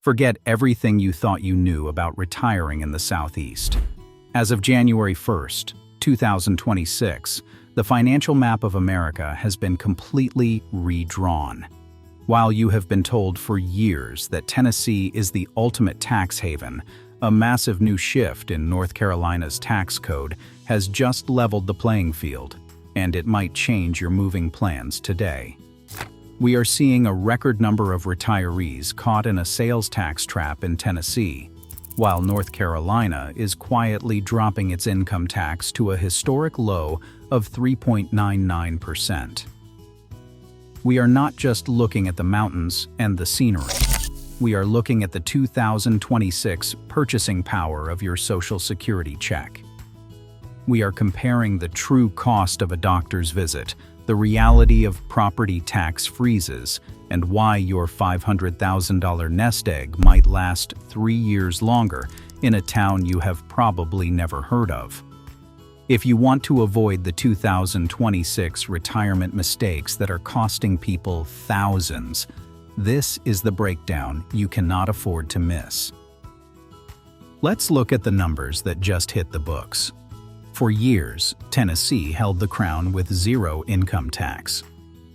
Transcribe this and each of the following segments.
Forget everything you thought you knew about retiring in the Southeast. As of January 1st, 2026, the Financial Map of America has been completely redrawn. While you have been told for years that Tennessee is the ultimate tax haven, a massive new shift in North Carolina's tax code has just leveled the playing field, and it might change your moving plans today. We are seeing a record number of retirees caught in a sales tax trap in Tennessee, while North Carolina is quietly dropping its income tax to a historic low of 3.99%. We are not just looking at the mountains and the scenery. We are looking at the 2026 purchasing power of your Social Security check. We are comparing the true cost of a doctor's visit, the reality of property tax freezes, and why your $500,000 nest egg might last 3 years longer in a town you have probably never heard of. If you want to avoid the 2026 retirement mistakes that are costing people thousands, this is the breakdown you cannot afford to miss. Let's look at the numbers that just hit the books. For years, Tennessee held the crown with zero income tax.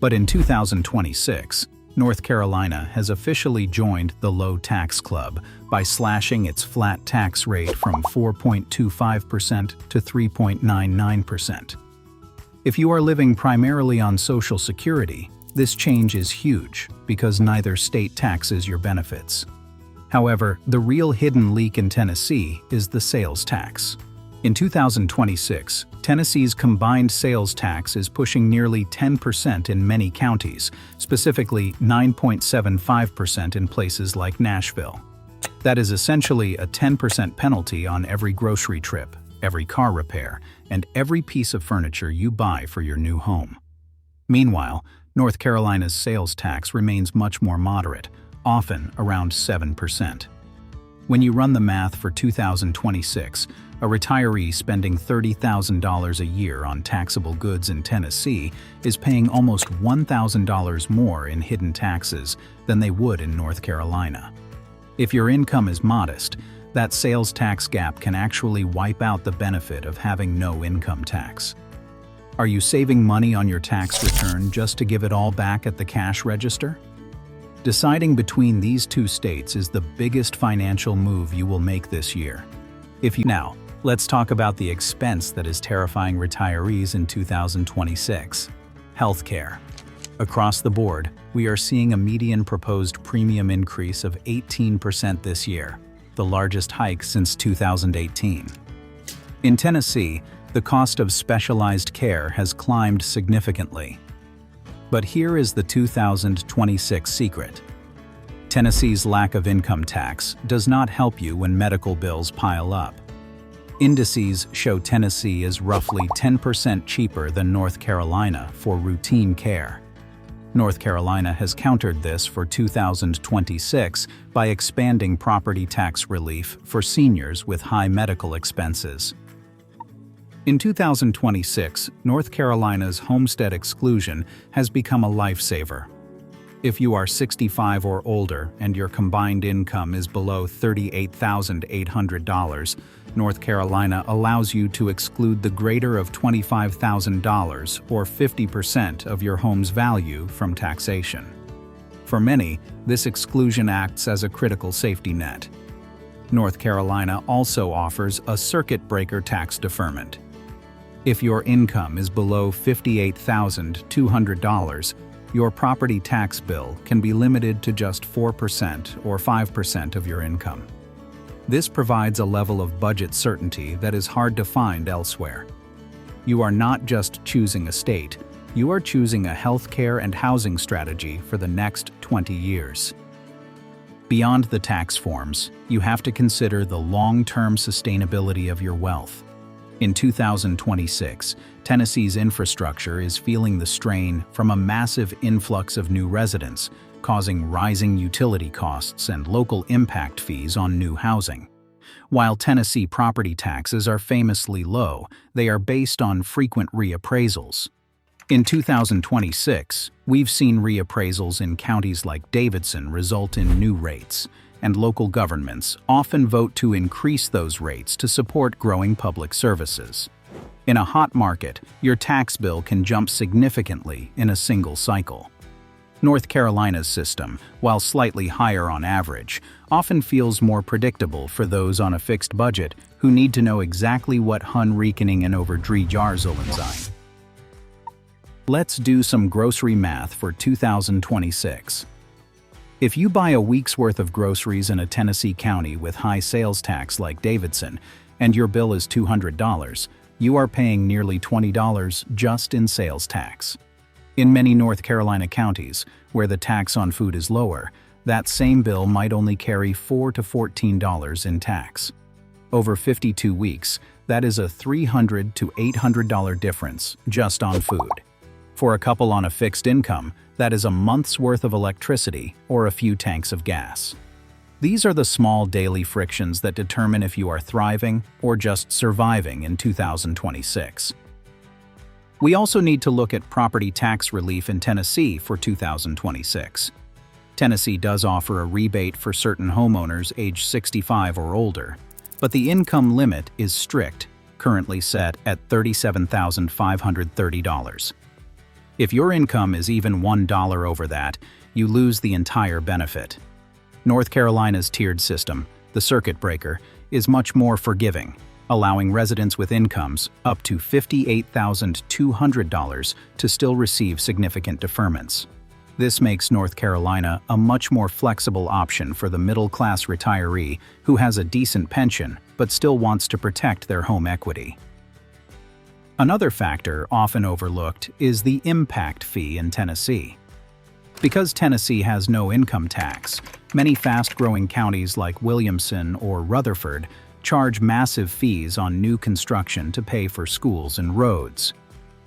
But in 2026, North Carolina has officially joined the low tax club by slashing its flat tax rate from 4.25% to 3.99%. If you are living primarily on Social Security, this change is huge because neither state taxes your benefits. However, the real hidden leak in Tennessee is the sales tax. In 2026, Tennessee's combined sales tax is pushing nearly 10% in many counties, specifically 9.75% in places like Nashville. That is essentially a 10% penalty on every grocery trip, every car repair, and every piece of furniture you buy for your new home. Meanwhile, North Carolina's sales tax remains much more moderate, often around 7%. When you run the math for 2026, a retiree spending $30,000 a year on taxable goods in Tennessee is paying almost $1,000 more in hidden taxes than they would in North Carolina. If your income is modest, that sales tax gap can actually wipe out the benefit of having no income tax. Are you saving money on your tax return just to give it all back at the cash register? Deciding between these two states is the biggest financial move you will make this year. Now, let's talk about the expense that is terrifying retirees in 2026. Healthcare. Across the board, we are seeing a median proposed premium increase of 18% this year, the largest hike since 2018. In Tennessee, the cost of specialized care has climbed significantly. But here is the 2026 secret. Tennessee's lack of income tax does not help you when medical bills pile up. Indices show Tennessee is roughly 10% cheaper than North Carolina for routine care. North Carolina has countered this for 2026 by expanding property tax relief for seniors with high medical expenses. In 2026, North Carolina's Homestead Exclusion has become a lifesaver. If you are 65 or older and your combined income is below $38,800, North Carolina allows you to exclude the greater of $25,000 or 50% of your home's value from taxation. For many, this exclusion acts as a critical safety net. North Carolina also offers a circuit breaker tax deferment. If your income is below $58,200, your property tax bill can be limited to just 4% or 5% of your income. This provides a level of budget certainty that is hard to find elsewhere. You are not just choosing a state, you are choosing a healthcare and housing strategy for the next 20 years. Beyond the tax forms, you have to consider the long-term sustainability of your wealth. In 2026, Tennessee's infrastructure is feeling the strain from a massive influx of new residents, causing rising utility costs and local impact fees on new housing. While Tennessee property taxes are famously low, they are based on frequent reappraisals. In 2026, we've seen reappraisals in counties like Davidson result in new rates, and local governments often vote to increase those rates to support growing public services. In a hot market, your tax bill can jump significantly in a single cycle. North Carolina's system, while slightly higher on average, often feels more predictable for those on a fixed budget who need to know exactly what rekening over 3 jaar zullen zijn. Let's do some grocery math for 2026. If you buy a week's worth of groceries in a Tennessee county with high sales tax like Davidson, and your bill is $200, you are paying nearly $20 just in sales tax. In many North Carolina counties, where the tax on food is lower, that same bill might only carry $4 to $14 in tax. Over 52 weeks, that is a $300 to $800 difference just on food. For a couple on a fixed income, that is a month's worth of electricity or a few tanks of gas. These are the small daily frictions that determine if you are thriving or just surviving in 2026. We also need to look at property tax relief in Tennessee for 2026. Tennessee does offer a rebate for certain homeowners age 65 or older, but the income limit is strict, currently set at $37,530. If your income is even $1 over that, you lose the entire benefit. North Carolina's tiered system, the circuit breaker, is much more forgiving, allowing residents with incomes up to $58,200 to still receive significant deferments. This makes North Carolina a much more flexible option for the middle-class retiree who has a decent pension but still wants to protect their home equity. Another factor often overlooked is the impact fee in Tennessee. Because Tennessee has no income tax, many fast-growing counties like Williamson or Rutherford charge massive fees on new construction to pay for schools and roads.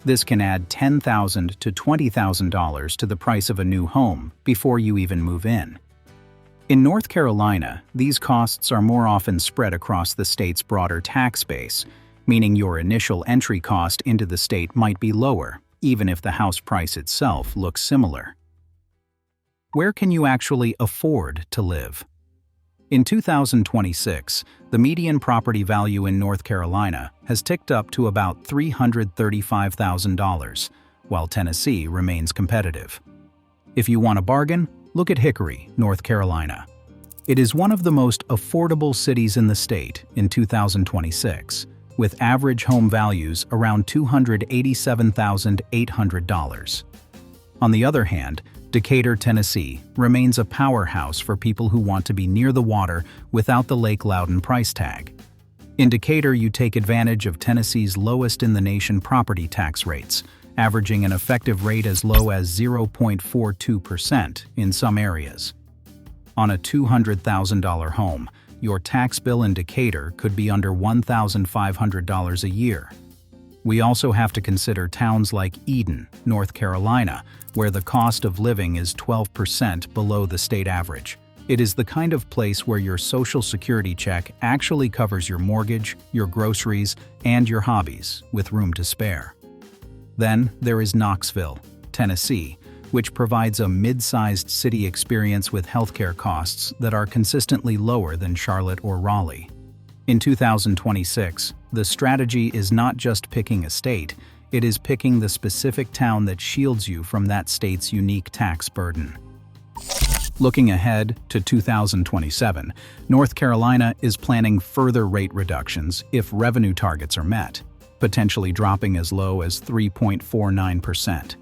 This can add $10,000 to $20,000 to the price of a new home before you even move in. In North Carolina, these costs are more often spread across the state's broader tax base, meaning your initial entry cost into the state might be lower, even if the house price itself looks similar. Where can you actually afford to live? In 2026, the median property value in North Carolina has ticked up to about $335,000, while Tennessee remains competitive. If you want a bargain, look at Hickory, North Carolina. It is one of the most affordable cities in the state in 2026, with average home values around $287,800. On the other hand, Decatur, Tennessee remains a powerhouse for people who want to be near the water without the Lake Loudon price tag. In Decatur, you take advantage of Tennessee's lowest-in-the-nation property tax rates, averaging an effective rate as low as 0.42% in some areas. On a $200,000 home, your tax bill in Decatur could be under $1,500 a year. We also have to consider towns like Eden, North Carolina, where the cost of living is 12% below the state average. It is the kind of place where your Social Security check actually covers your mortgage, your groceries, and your hobbies, with room to spare. Then there is Knoxville, Tennessee, which provides a mid-sized city experience with healthcare costs that are consistently lower than Charlotte or Raleigh. In 2026, the strategy is not just picking a state, it is picking the specific town that shields you from that state's unique tax burden. Looking ahead to 2027, North Carolina is planning further rate reductions if revenue targets are met, potentially dropping as low as 3.49%.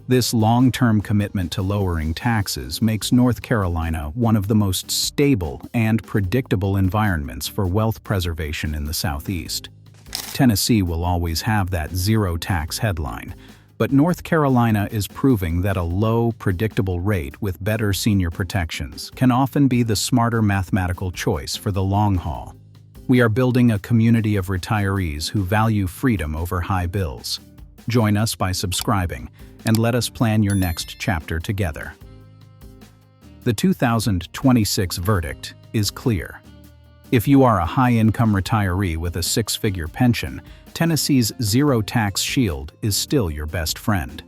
This long-term commitment to lowering taxes makes North Carolina one of the most stable and predictable environments for wealth preservation in the Southeast. Tennessee will always have that zero-tax headline, but North Carolina is proving that a low, predictable rate with better senior protections can often be the smarter mathematical choice for the long haul. We are building a community of retirees who value freedom over high bills. Join us by subscribing, and let us plan your next chapter together. The 2026 verdict is clear. If you are a high-income retiree with a six-figure pension, Tennessee's zero-tax shield is still your best friend.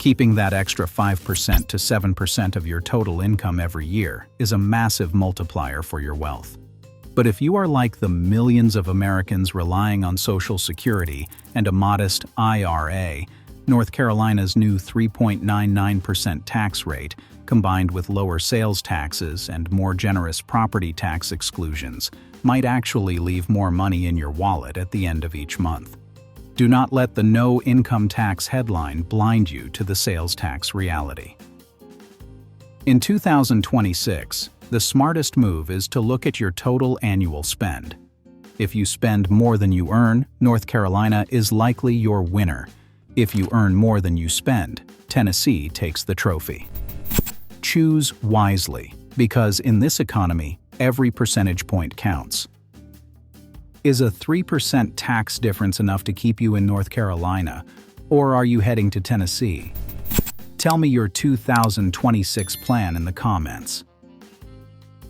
Keeping that extra 5% to 7% of your total income every year is a massive multiplier for your wealth. But if you are like the millions of Americans relying on Social Security and a modest IRA, North Carolina's new 3.99% tax rate, combined with lower sales taxes and more generous property tax exclusions, might actually leave more money in your wallet at the end of each month. Do not let the no income tax headline blind you to the sales tax reality. In 2026, the smartest move is to look at your total annual spend. If you spend more than you earn, North Carolina is likely your winner. If you earn more than you spend, Tennessee takes the trophy. Choose wisely, because in this economy, every percentage point counts. Is a 3% tax difference enough to keep you in North Carolina, or are you heading to Tennessee? Tell me your 2026 plan in the comments.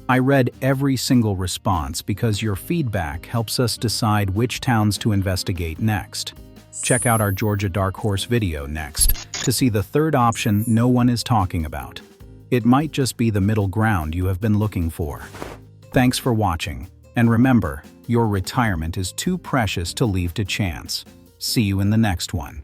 I read every single response because your feedback helps us decide which towns to investigate next. Check out our Georgia Dark Horse video next to see the third option no one is talking about. It might just be the middle ground you have been looking for. Thanks for watching, and remember, your retirement is too precious to leave to chance. See you in the next one.